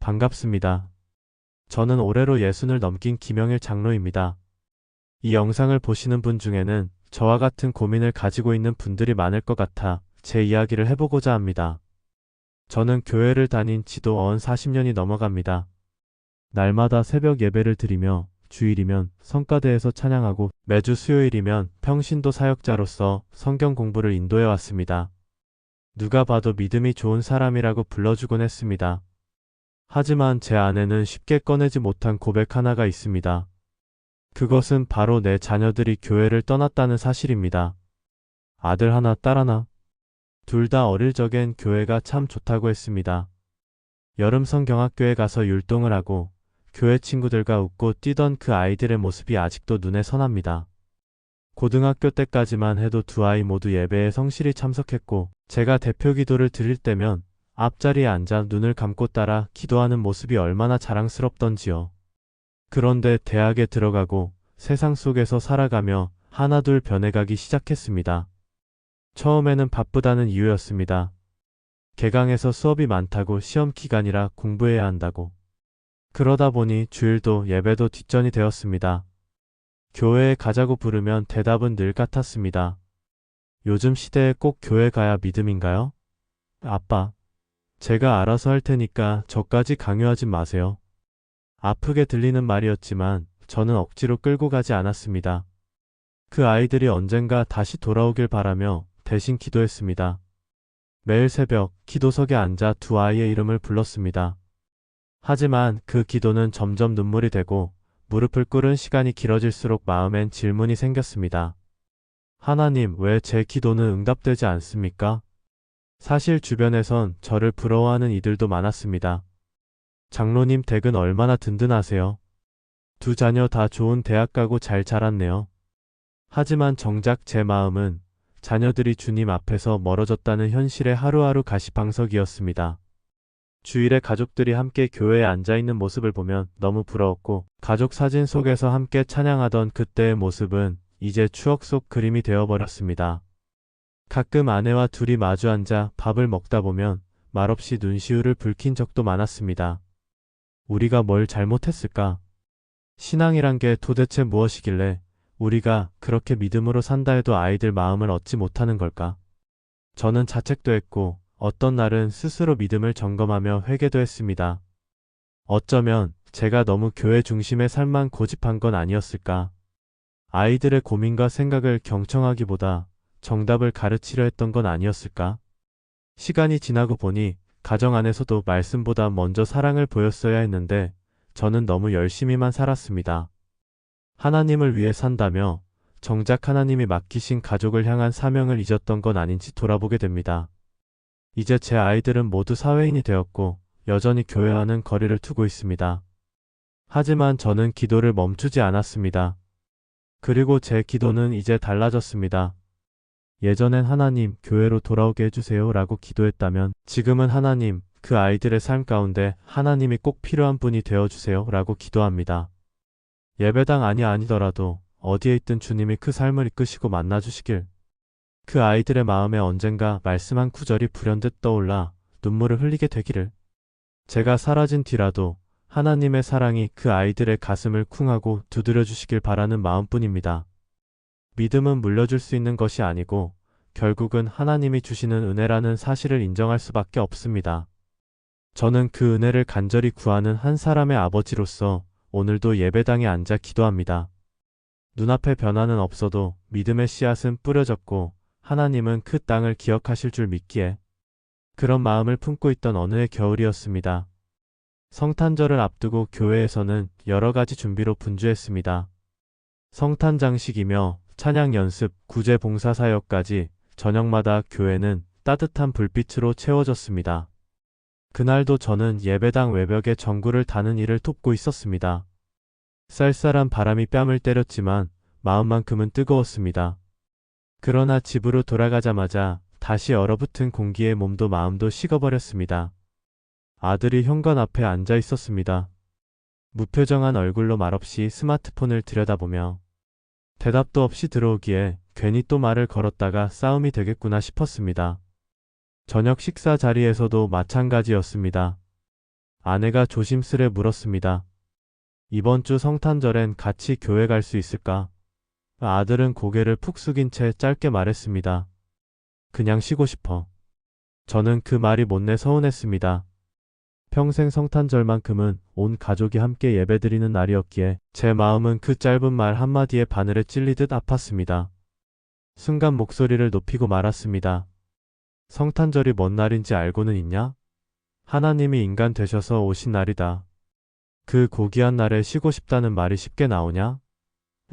반갑습니다. 저는 올해로 60을 넘긴 김영일 장로입니다. 이 영상을 보시는 분 중에는 저와 같은 고민을 가지고 있는 분들이 많을 것 같아 제 이야기를 해보고자 합니다. 저는 교회를 다닌 지도 어언 40년이 넘어갑니다. 날마다 새벽 예배를 드리며 주일이면 성가대에서 찬양하고 매주 수요일이면 평신도 사역자로서 성경 공부를 인도해 왔습니다. 누가 봐도 믿음이 좋은 사람이라고 불러주곤 했습니다. 하지만 제 안에는 쉽게 꺼내지 못한 고백 하나가 있습니다. 그것은 바로 내 자녀들이 교회를 떠났다는 사실입니다. 아들 하나, 딸 하나. 둘 다 어릴 적엔 교회가 참 좋다고 했습니다. 여름 성경학교에 가서 율동을 하고 교회 친구들과 웃고 뛰던 그 아이들의 모습이 아직도 눈에 선합니다. 고등학교 때까지만 해도 두 아이 모두 예배에 성실히 참석했고 제가 대표 기도를 드릴 때면 앞자리에 앉아 눈을 감고 따라 기도하는 모습이 얼마나 자랑스럽던지요. 그런데 대학에 들어가고 세상 속에서 살아가며 하나둘 변해가기 시작했습니다. 처음에는 바쁘다는 이유였습니다. 개강에서 수업이 많다고 시험 기간이라 공부해야 한다고. 그러다 보니 주일도 예배도 뒷전이 되었습니다. 교회에 가자고 부르면 대답은 늘 같았습니다. 요즘 시대에 꼭 교회 가야 믿음인가요? 아빠, 제가 알아서 할 테니까 저까지 강요하지 마세요. 아프게 들리는 말이었지만 저는 억지로 끌고 가지 않았습니다. 그 아이들이 언젠가 다시 돌아오길 바라며 대신 기도했습니다. 매일 새벽 기도석에 앉아 두 아이의 이름을 불렀습니다. 하지만 그 기도는 점점 눈물이 되고 무릎을 꿇은 시간이 길어질수록 마음엔 질문이 생겼습니다. 하나님, 왜 제 기도는 응답되지 않습니까? 사실 주변에선 저를 부러워하는 이들도 많았습니다. 장로님 댁은 얼마나 든든하세요? 두 자녀 다 좋은 대학 가고 잘 자랐네요. 하지만 정작 제 마음은 자녀들이 주님 앞에서 멀어졌다는 현실의 하루하루 가시방석이었습니다. 주일에 가족들이 함께 교회에 앉아있는 모습을 보면 너무 부러웠고 가족 사진 속에서 함께 찬양하던 그때의 모습은 이제 추억 속 그림이 되어버렸습니다. 가끔 아내와 둘이 마주 앉아 밥을 먹다 보면 말없이 눈시울을 붉힌 적도 많았습니다. 우리가 뭘 잘못했을까? 신앙이란 게 도대체 무엇이길래 우리가 그렇게 믿음으로 산다 해도 아이들 마음을 얻지 못하는 걸까? 저는 자책도 했고 어떤 날은 스스로 믿음을 점검하며 회개도 했습니다. 어쩌면 제가 너무 교회 중심의 삶만 고집한 건 아니었을까? 아이들의 고민과 생각을 경청하기보다 정답을 가르치려 했던 건 아니었을까? 시간이 지나고 보니 가정 안에서도 말씀보다 먼저 사랑을 보였어야 했는데 저는 너무 열심히만 살았습니다. 하나님을 위해 산다며 정작 하나님이 맡기신 가족을 향한 사명을 잊었던 건 아닌지 돌아보게 됩니다. 이제 제 아이들은 모두 사회인이 되었고 여전히 교회와는 거리를 두고 있습니다. 하지만 저는 기도를 멈추지 않았습니다. 그리고 제 기도는 이제 달라졌습니다. 예전엔 하나님, 교회로 돌아오게 해주세요 라고 기도했다면 지금은 하나님, 그 아이들의 삶 가운데 하나님이 꼭 필요한 분이 되어주세요 라고 기도합니다. 예배당 아니더라도 어디에 있든 주님이 그 삶을 이끄시고 만나주시길. 그 아이들의 마음에 언젠가 말씀 한 구절이 불현듯 떠올라 눈물을 흘리게 되기를. 제가 사라진 뒤라도 하나님의 사랑이 그 아이들의 가슴을 쿵하고 두드려 주시길 바라는 마음뿐입니다. 믿음은 물려줄 수 있는 것이 아니고 결국은 하나님이 주시는 은혜라는 사실을 인정할 수밖에 없습니다. 저는 그 은혜를 간절히 구하는 한 사람의 아버지로서 오늘도 예배당에 앉아 기도합니다. 눈앞에 변화는 없어도 믿음의 씨앗은 뿌려졌고 하나님은 그 땅을 기억하실 줄 믿기에 그런 마음을 품고 있던 어느 해 겨울이었습니다. 성탄절을 앞두고 교회에서는 여러 가지 준비로 분주했습니다. 성탄 장식이며 찬양 연습, 구제 봉사 사역까지 저녁마다 교회는 따뜻한 불빛으로 채워졌습니다. 그날도 저는 예배당 외벽에 전구를 다는 일을 돕고 있었습니다. 쌀쌀한 바람이 뺨을 때렸지만 마음만큼은 뜨거웠습니다. 그러나 집으로 돌아가자마자 다시 얼어붙은 공기에 몸도 마음도 식어버렸습니다. 아들이 현관 앞에 앉아 있었습니다. 무표정한 얼굴로 말없이 스마트폰을 들여다보며 대답도 없이 들어오기에 괜히 또 말을 걸었다가 싸움이 되겠구나 싶었습니다. 저녁 식사 자리에서도 마찬가지였습니다. 아내가 조심스레 물었습니다. 이번 주 성탄절엔 같이 교회 갈 수 있을까? 아들은 고개를 푹 숙인 채 짧게 말했습니다. 그냥 쉬고 싶어. 저는 그 말이 못내 서운했습니다. 평생 성탄절만큼은 온 가족이 함께 예배드리는 날이었기에 제 마음은 그 짧은 말 한마디에 바늘에 찔리듯 아팠습니다. 순간 목소리를 높이고 말았습니다. 성탄절이 뭔 날인지 알고는 있냐? 하나님이 인간 되셔서 오신 날이다. 그 고귀한 날에 쉬고 싶다는 말이 쉽게 나오냐?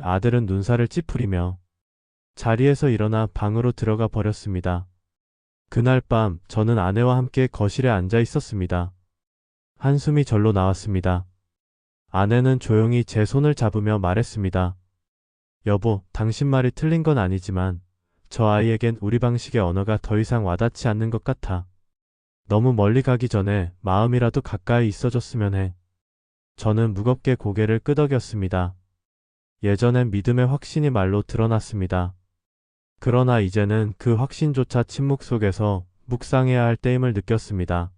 아들은 눈살을 찌푸리며 자리에서 일어나 방으로 들어가 버렸습니다. 그날 밤 저는 아내와 함께 거실에 앉아 있었습니다. 한숨이 절로 나왔습니다. 아내는 조용히 제 손을 잡으며 말했습니다. 여보, 당신 말이 틀린 건 아니지만 저 아이에겐 우리 방식의 언어가 더 이상 와닿지 않는 것 같아. 너무 멀리 가기 전에 마음이라도 가까이 있어줬으면 해. 저는 무겁게 고개를 끄덕였습니다. 예전엔 믿음의 확신이 말로 드러났습니다. 그러나 이제는 그 확신조차 침묵 속에서 묵상해야 할 때임을 느꼈습니다.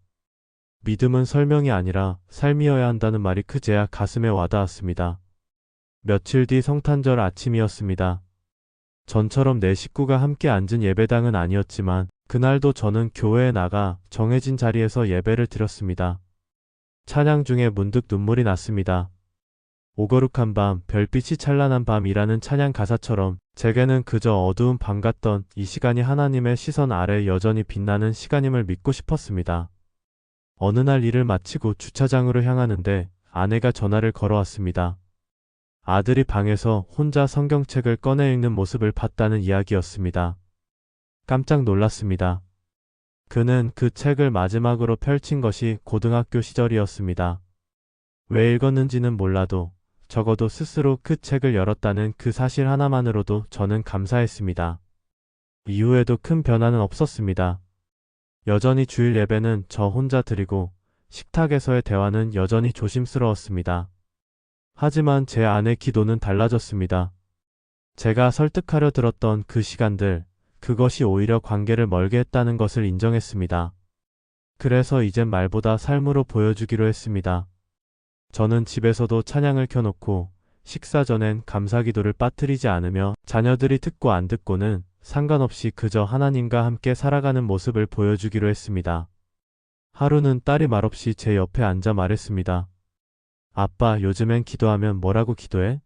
믿음은 설명이 아니라 삶이어야 한다는 말이 그제야 가슴에 와닿았습니다. 며칠 뒤 성탄절 아침이었습니다. 전처럼 내 식구가 함께 앉은 예배당은 아니었지만 그날도 저는 교회에 나가 정해진 자리에서 예배를 드렸습니다. 찬양 중에 문득 눈물이 났습니다. 오거룩한 밤, 별빛이 찬란한 밤이라는 찬양 가사처럼 제게는 그저 어두운 밤 같던 이 시간이 하나님의 시선 아래 여전히 빛나는 시간임을 믿고 싶었습니다. 어느 날 일을 마치고 주차장으로 향하는데 아내가 전화를 걸어왔습니다. 아들이 방에서 혼자 성경책을 꺼내 읽는 모습을 봤다는 이야기였습니다. 깜짝 놀랐습니다. 그는 그 책을 마지막으로 펼친 것이 고등학교 시절이었습니다. 왜 읽었는지는 몰라도 적어도 스스로 그 책을 열었다는 그 사실 하나만으로도 저는 감사했습니다. 이후에도 큰 변화는 없었습니다. 여전히 주일 예배는 저 혼자 드리고 식탁에서의 대화는 여전히 조심스러웠습니다. 하지만 제 아내 기도는 달라졌습니다. 제가 설득하려 들었던 그 시간들, 그것이 오히려 관계를 멀게 했다는 것을 인정했습니다. 그래서 이젠 말보다 삶으로 보여주기로 했습니다. 저는 집에서도 찬양을 켜놓고 식사 전엔 감사기도를 빠뜨리지 않으며 자녀들이 듣고 안 듣고는 상관없이 그저 하나님과 함께 살아가는 모습을 보여주기로 했습니다. 하루는 딸이 말없이 제 옆에 앉아 말했습니다. 아빠, 요즘엔 기도하면 뭐라고 기도해?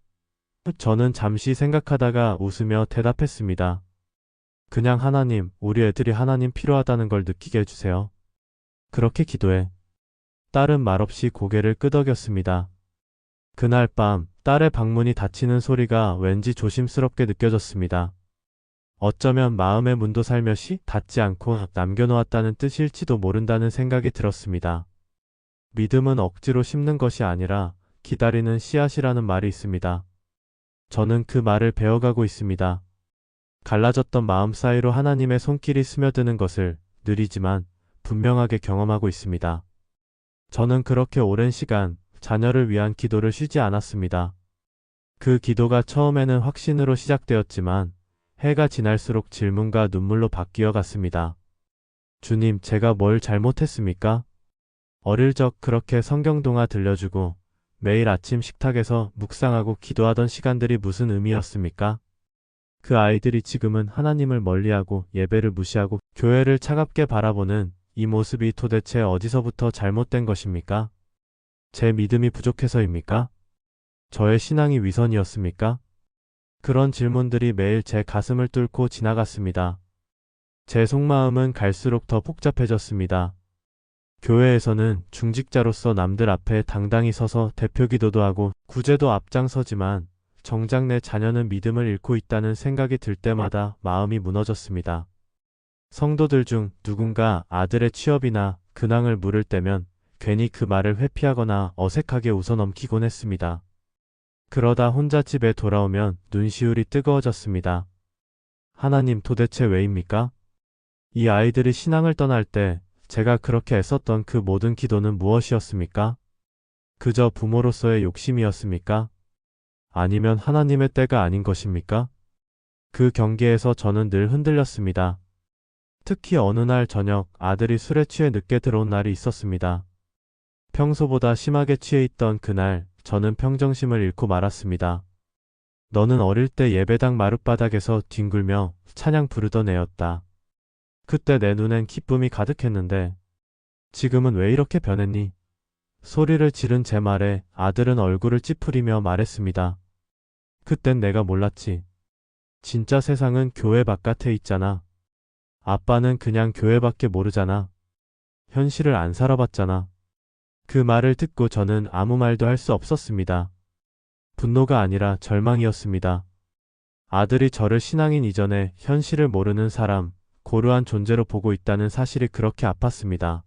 저는 잠시 생각하다가 웃으며 대답했습니다. 그냥 하나님, 우리 애들이 하나님 필요하다는 걸 느끼게 해주세요. 그렇게 기도해. 딸은 말없이 고개를 끄덕였습니다. 그날 밤 딸의 방문이 닫히는 소리가 왠지 조심스럽게 느껴졌습니다. 어쩌면 마음의 문도 살며시 닫지 않고 남겨놓았다는 뜻일지도 모른다는 생각이 들었습니다. 믿음은 억지로 심는 것이 아니라 기다리는 씨앗이라는 말이 있습니다. 저는 그 말을 배워가고 있습니다. 갈라졌던 마음 사이로 하나님의 손길이 스며드는 것을 느리지만 분명하게 경험하고 있습니다. 저는 그렇게 오랜 시간 자녀를 위한 기도를 쉬지 않았습니다. 그 기도가 처음에는 확신으로 시작되었지만 해가 지날수록 질문과 눈물로 바뀌어 갔습니다. 주님, 제가 뭘 잘못했습니까? 어릴 적 그렇게 성경동화 들려주고 매일 아침 식탁에서 묵상하고 기도하던 시간들이 무슨 의미였습니까? 그 아이들이 지금은 하나님을 멀리하고 예배를 무시하고 교회를 차갑게 바라보는 이 모습이 도대체 어디서부터 잘못된 것입니까? 제 믿음이 부족해서입니까? 저의 신앙이 위선이었습니까? 그런 질문들이 매일 제 가슴을 뚫고 지나갔습니다. 제 속마음은 갈수록 더 복잡해졌습니다. 교회에서는 중직자로서 남들 앞에 당당히 서서 대표 기도도 하고 구제도 앞장서지만 정작 내 자녀는 믿음을 잃고 있다는 생각이 들 때마다 마음이 무너졌습니다. 성도들 중 누군가 아들의 취업이나 근황을 물을 때면 괜히 그 말을 회피하거나 어색하게 웃어넘기곤 했습니다. 그러다 혼자 집에 돌아오면 눈시울이 뜨거워졌습니다. 하나님, 도대체 왜입니까? 이 아이들이 신앙을 떠날 때 제가 그렇게 애썼던 그 모든 기도는 무엇이었습니까? 그저 부모로서의 욕심이었습니까? 아니면 하나님의 때가 아닌 것입니까? 그 경계에서 저는 늘 흔들렸습니다. 특히 어느 날 저녁 아들이 술에 취해 늦게 들어온 날이 있었습니다. 평소보다 심하게 취해 있던 그날, 저는 평정심을 잃고 말았습니다. 너는 어릴 때 예배당 마룻바닥에서 뒹굴며 찬양 부르던 애였다. 그때 내 눈엔 기쁨이 가득했는데 지금은 왜 이렇게 변했니? 소리를 지른 제 말에 아들은 얼굴을 찌푸리며 말했습니다. 그땐 내가 몰랐지. 진짜 세상은 교회 바깥에 있잖아. 아빠는 그냥 교회밖에 모르잖아. 현실을 안 살아봤잖아. 그 말을 듣고 저는 아무 말도 할 수 없었습니다. 분노가 아니라 절망이었습니다. 아들이 저를 신앙인 이전에 현실을 모르는 사람, 고루한 존재로 보고 있다는 사실이 그렇게 아팠습니다.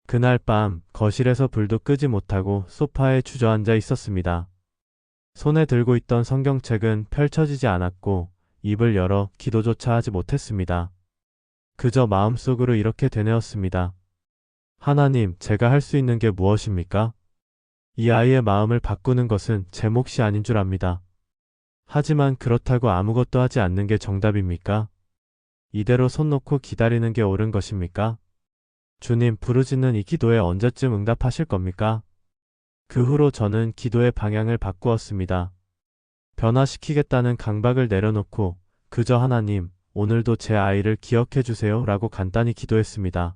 그날 밤 거실에서 불도 끄지 못하고 소파에 주저앉아 있었습니다. 손에 들고 있던 성경책은 펼쳐지지 않았고 입을 열어 기도조차 하지 못했습니다. 그저 마음속으로 이렇게 되뇌었습니다. 하나님, 제가 할 수 있는 게 무엇입니까? 이 아이의 마음을 바꾸는 것은 제 몫이 아닌 줄 압니다. 하지만 그렇다고 아무것도 하지 않는 게 정답입니까? 이대로 손 놓고 기다리는 게 옳은 것입니까? 주님, 부르짖는 이 기도에 언제쯤 응답하실 겁니까? 그 후로 저는 기도의 방향을 바꾸었습니다. 변화시키겠다는 강박을 내려놓고 그저 하나님, 오늘도 제 아이를 기억해 주세요 라고 간단히 기도했습니다.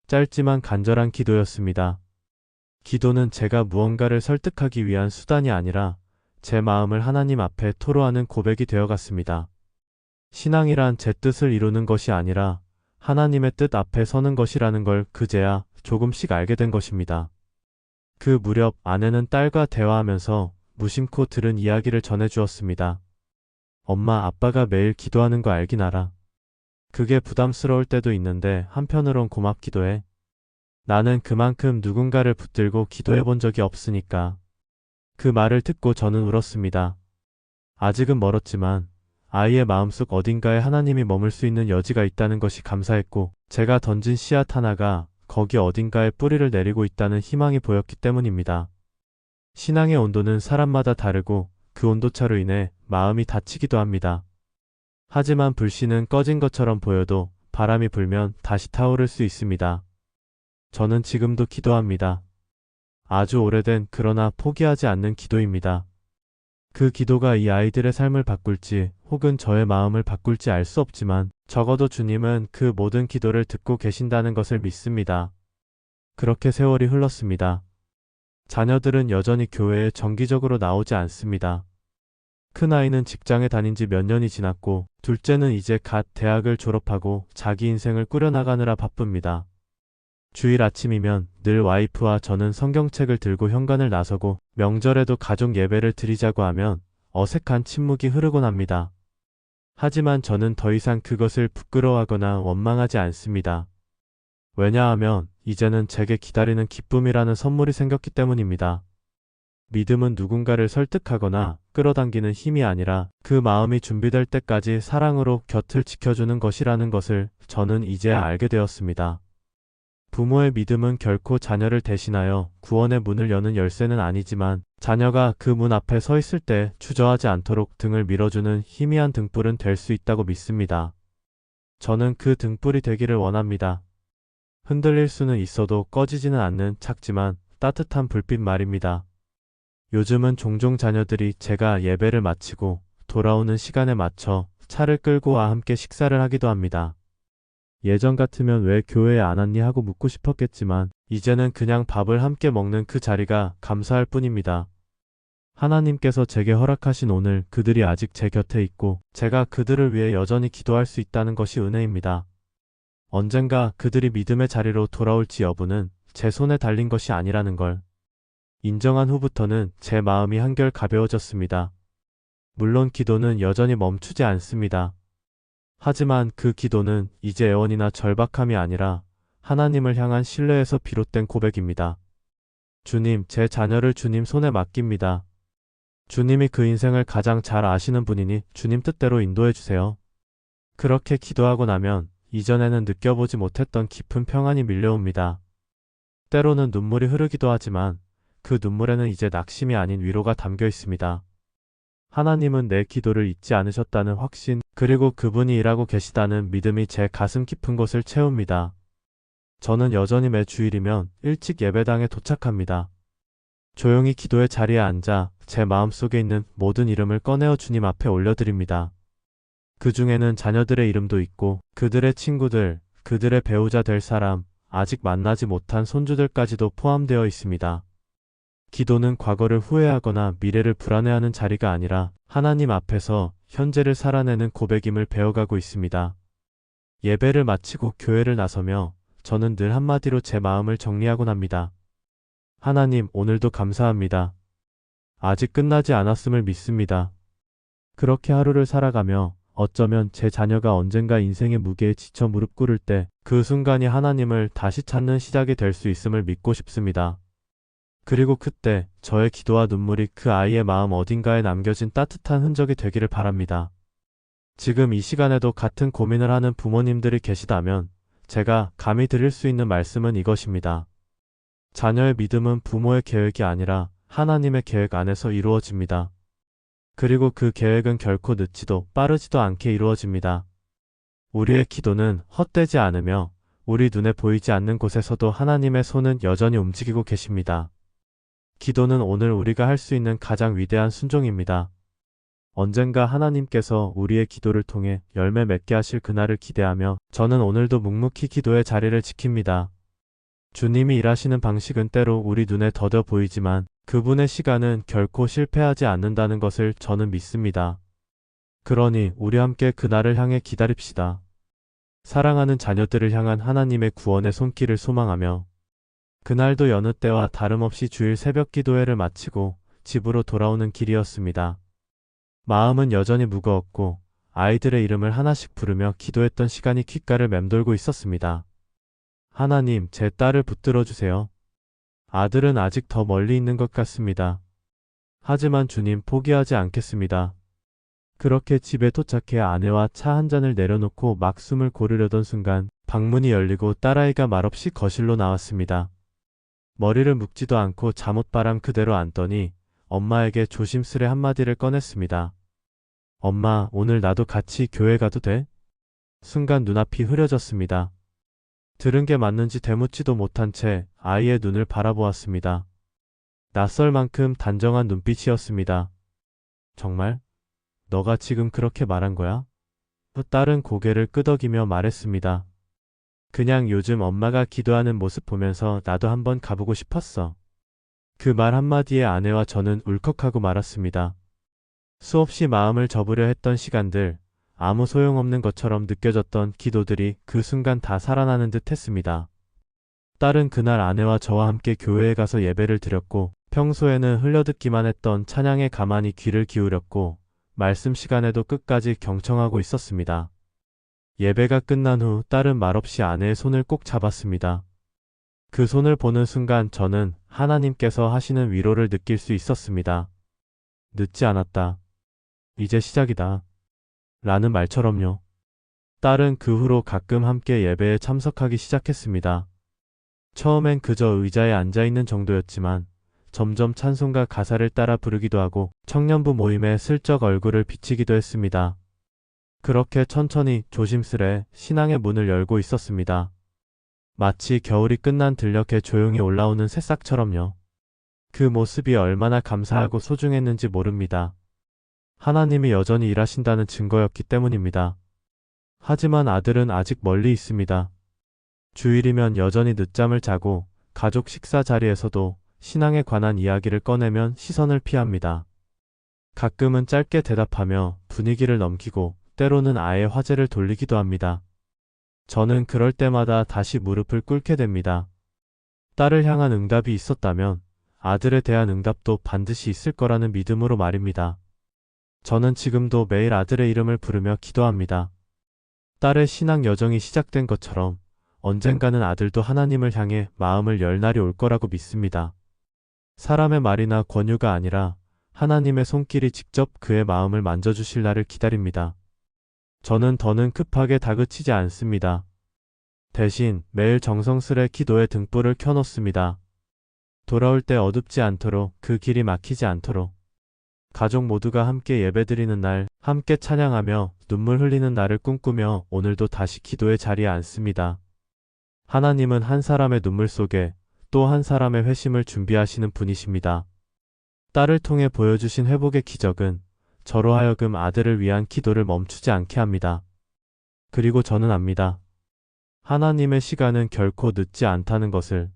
짧지만 간절한 기도였습니다. 기도는 제가 무언가를 설득하기 위한 수단이 아니라 제 마음을 하나님 앞에 토로하는 고백이 되어갔습니다. 신앙이란 제 뜻을 이루는 것이 아니라 하나님의 뜻 앞에 서는 것이라는 걸 그제야 조금씩 알게 된 것입니다. 그 무렵 아내는 딸과 대화하면서 무심코 들은 이야기를 전해주었습니다. 엄마, 아빠가 매일 기도하는 거 알긴 알아. 그게 부담스러울 때도 있는데 한편으론 고맙기도 해. 나는 그만큼 누군가를 붙들고 기도해 본 적이 없으니까. 그 말을 듣고 저는 울었습니다. 아직은 멀었지만 아이의 마음속 어딘가에 하나님이 머물 수 있는 여지가 있다는 것이 감사했고 제가 던진 씨앗 하나가 거기 어딘가에 뿌리를 내리고 있다는 희망이 보였기 때문입니다. 신앙의 온도는 사람마다 다르고 그 온도차로 인해 마음이 다치기도 합니다. 하지만 불씨는 꺼진 것처럼 보여도 바람이 불면 다시 타오를 수 있습니다. 저는 지금도 기도합니다. 아주 오래된 그러나 포기하지 않는 기도입니다. 그 기도가 이 아이들의 삶을 바꿀지 혹은 저의 마음을 바꿀지 알 수 없지만 적어도 주님은 그 모든 기도를 듣고 계신다는 것을 믿습니다. 그렇게 세월이 흘렀습니다. 자녀들은 여전히 교회에 정기적으로 나오지 않습니다. 큰아이는 직장에 다닌 지 몇 년이 지났고 둘째는 이제 갓 대학을 졸업하고 자기 인생을 꾸려나가느라 바쁩니다. 주일 아침이면 늘 와이프와 저는 성경책을 들고 현관을 나서고 명절에도 가족 예배를 드리자고 하면 어색한 침묵이 흐르곤 합니다. 하지만 저는 더 이상 그것을 부끄러워하거나 원망하지 않습니다. 왜냐하면 이제는 제게 기다리는 기쁨이라는 선물이 생겼기 때문입니다. 믿음은 누군가를 설득하거나 끌어당기는 힘이 아니라 그 마음이 준비될 때까지 사랑으로 곁을 지켜주는 것이라는 것을 저는 이제야 알게 되었습니다. 부모의 믿음은 결코 자녀를 대신하여 구원의 문을 여는 열쇠는 아니지만 자녀가 그 문 앞에 서 있을 때 주저하지 않도록 등을 밀어주는 희미한 등불은 될 수 있다고 믿습니다. 저는 그 등불이 되기를 원합니다. 흔들릴 수는 있어도 꺼지지는 않는 작지만 따뜻한 불빛 말입니다. 요즘은 종종 자녀들이 제가 예배를 마치고 돌아오는 시간에 맞춰 차를 끌고 와 함께 식사를 하기도 합니다. 예전 같으면 왜 교회에 안 왔니 하고 묻고 싶었겠지만 이제는 그냥 밥을 함께 먹는 그 자리가 감사할 뿐입니다. 하나님께서 제게 허락하신 오늘 그들이 아직 제 곁에 있고 제가 그들을 위해 여전히 기도할 수 있다는 것이 은혜입니다. 언젠가 그들이 믿음의 자리로 돌아올지 여부는 제 손에 달린 것이 아니라는 걸 인정한 후부터는 제 마음이 한결 가벼워졌습니다. 물론 기도는 여전히 멈추지 않습니다. 하지만 그 기도는 이제 애원이나 절박함이 아니라 하나님을 향한 신뢰에서 비롯된 고백입니다. 주님, 제 자녀를 주님 손에 맡깁니다. 주님이 그 인생을 가장 잘 아시는 분이니 주님 뜻대로 인도해 주세요. 그렇게 기도하고 나면 이전에는 느껴보지 못했던 깊은 평안이 밀려옵니다. 때로는 눈물이 흐르기도 하지만 그 눈물에는 이제 낙심이 아닌 위로가 담겨 있습니다. 하나님은 내 기도를 잊지 않으셨다는 확신, 그리고 그분이 일하고 계시다는 믿음이 제 가슴 깊은 곳을 채웁니다. 저는 여전히 매 주일이면 일찍 예배당에 도착합니다. 조용히 기도의 자리에 앉아 제 마음속에 있는 모든 이름을 꺼내어 주님 앞에 올려드립니다. 그 중에는 자녀들의 이름도 있고 그들의 친구들, 그들의 배우자 될 사람, 아직 만나지 못한 손주들까지도 포함되어 있습니다. 기도는 과거를 후회하거나 미래를 불안해하는 자리가 아니라 하나님 앞에서 현재를 살아내는 고백임을 배워가고 있습니다. 예배를 마치고 교회를 나서며 저는 늘 한마디로 제 마음을 정리하곤 합니다. 하나님, 오늘도 감사합니다. 아직 끝나지 않았음을 믿습니다. 그렇게 하루를 살아가며 어쩌면 제 자녀가 언젠가 인생의 무게에 지쳐 무릎 꿇을 때 그 순간이 하나님을 다시 찾는 시작이 될 수 있음을 믿고 싶습니다. 그리고 그때 저의 기도와 눈물이 그 아이의 마음 어딘가에 남겨진 따뜻한 흔적이 되기를 바랍니다. 지금 이 시간에도 같은 고민을 하는 부모님들이 계시다면 제가 감히 드릴 수 있는 말씀은 이것입니다. 자녀의 믿음은 부모의 계획이 아니라 하나님의 계획 안에서 이루어집니다. 그리고 그 계획은 결코 늦지도 빠르지도 않게 이루어집니다. 우리의 기도는 헛되지 않으며 우리 눈에 보이지 않는 곳에서도 하나님의 손은 여전히 움직이고 계십니다. 기도는 오늘 우리가 할 수 있는 가장 위대한 순종입니다. 언젠가 하나님께서 우리의 기도를 통해 열매 맺게 하실 그날을 기대하며 저는 오늘도 묵묵히 기도의 자리를 지킵니다. 주님이 일하시는 방식은 때로 우리 눈에 더뎌 보이지만 그분의 시간은 결코 실패하지 않는다는 것을 저는 믿습니다. 그러니 우리 함께 그날을 향해 기다립시다. 사랑하는 자녀들을 향한 하나님의 구원의 손길을 소망하며 그날도 여느 때와 다름없이 주일 새벽 기도회를 마치고 집으로 돌아오는 길이었습니다. 마음은 여전히 무거웠고 아이들의 이름을 하나씩 부르며 기도했던 시간이 귓가를 맴돌고 있었습니다. 하나님, 제 딸을 붙들어 주세요. 아들은 아직 더 멀리 있는 것 같습니다. 하지만 주님, 포기하지 않겠습니다. 그렇게 집에 도착해 아내와 차 한 잔을 내려놓고 막 숨을 고르려던 순간 방문이 열리고 딸아이가 말없이 거실로 나왔습니다. 머리를 묶지도 않고 잠옷바람 그대로 앉더니 엄마에게 조심스레 한마디를 꺼냈습니다. 엄마, 오늘 나도 같이 교회 가도 돼? 순간 눈앞이 흐려졌습니다. 들은 게 맞는지 되묻지도 못한 채 아이의 눈을 바라보았습니다. 낯설 만큼 단정한 눈빛이었습니다. 정말? 너가 지금 그렇게 말한 거야? 딸은 고개를 끄덕이며 말했습니다. 그냥 요즘 엄마가 기도하는 모습 보면서 나도 한번 가보고 싶었어. 그 말 한마디에 아내와 저는 울컥하고 말았습니다. 수없이 마음을 접으려 했던 시간들, 아무 소용없는 것처럼 느껴졌던 기도들이 그 순간 다 살아나는 듯 했습니다. 딸은 그날 아내와 저와 함께 교회에 가서 예배를 드렸고 평소에는 흘려듣기만 했던 찬양에 가만히 귀를 기울였고 말씀 시간에도 끝까지 경청하고 있었습니다. 예배가 끝난 후 딸은 말없이 아내의 손을 꼭 잡았습니다. 그 손을 보는 순간 저는 하나님께서 하시는 위로를 느낄 수 있었습니다. 늦지 않았다. 이제 시작이다. 라는 말처럼요. 딸은 그 후로 가끔 함께 예배에 참석하기 시작했습니다. 처음엔 그저 의자에 앉아있는 정도였지만 점점 찬송가 가사를 따라 부르기도 하고 청년부 모임에 슬쩍 얼굴을 비치기도 했습니다. 그렇게 천천히 조심스레 신앙의 문을 열고 있었습니다. 마치 겨울이 끝난 들녘에 조용히 올라오는 새싹처럼요. 그 모습이 얼마나 감사하고 소중했는지 모릅니다. 하나님이 여전히 일하신다는 증거였기 때문입니다. 하지만 아들은 아직 멀리 있습니다. 주일이면 여전히 늦잠을 자고 가족 식사 자리에서도 신앙에 관한 이야기를 꺼내면 시선을 피합니다. 가끔은 짧게 대답하며 분위기를 넘기고 때로는 아예 화제를 돌리기도 합니다. 저는 그럴 때마다 다시 무릎을 꿇게 됩니다. 딸을 향한 응답이 있었다면 아들에 대한 응답도 반드시 있을 거라는 믿음으로 말입니다. 저는 지금도 매일 아들의 이름을 부르며 기도합니다. 딸의 신앙 여정이 시작된 것처럼 언젠가는 아들도 하나님을 향해 마음을 열 날이 올 거라고 믿습니다. 사람의 말이나 권유가 아니라 하나님의 손길이 직접 그의 마음을 만져주실 날을 기다립니다. 저는 더는 급하게 다그치지 않습니다. 대신 매일 정성스레 기도의 등불을 켜놓습니다. 돌아올 때 어둡지 않도록, 그 길이 막히지 않도록. 가족 모두가 함께 예배드리는 날, 함께 찬양하며 눈물 흘리는 날을 꿈꾸며 오늘도 다시 기도의 자리에 앉습니다. 하나님은 한 사람의 눈물 속에 또 한 사람의 회심을 준비하시는 분이십니다. 딸을 통해 보여주신 회복의 기적은 저로 하여금 아들을 위한 기도를 멈추지 않게 합니다. 그리고 저는 압니다. 하나님의 시간은 결코 늦지 않다는 것을.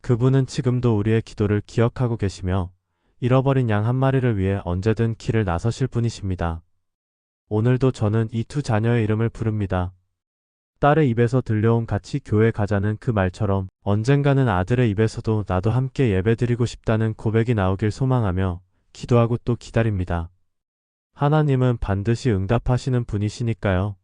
그분은 지금도 우리의 기도를 기억하고 계시며 잃어버린 양 한 마리를 위해 언제든 길을 나서실 분이십니다. 오늘도 저는 이 두 자녀의 이름을 부릅니다. 딸의 입에서 들려온 같이 교회 가자는 그 말처럼 언젠가는 아들의 입에서도 나도 함께 예배드리고 싶다는 고백이 나오길 소망하며 기도하고 또 기다립니다. 하나님은 반드시 응답하시는 분이시니까요.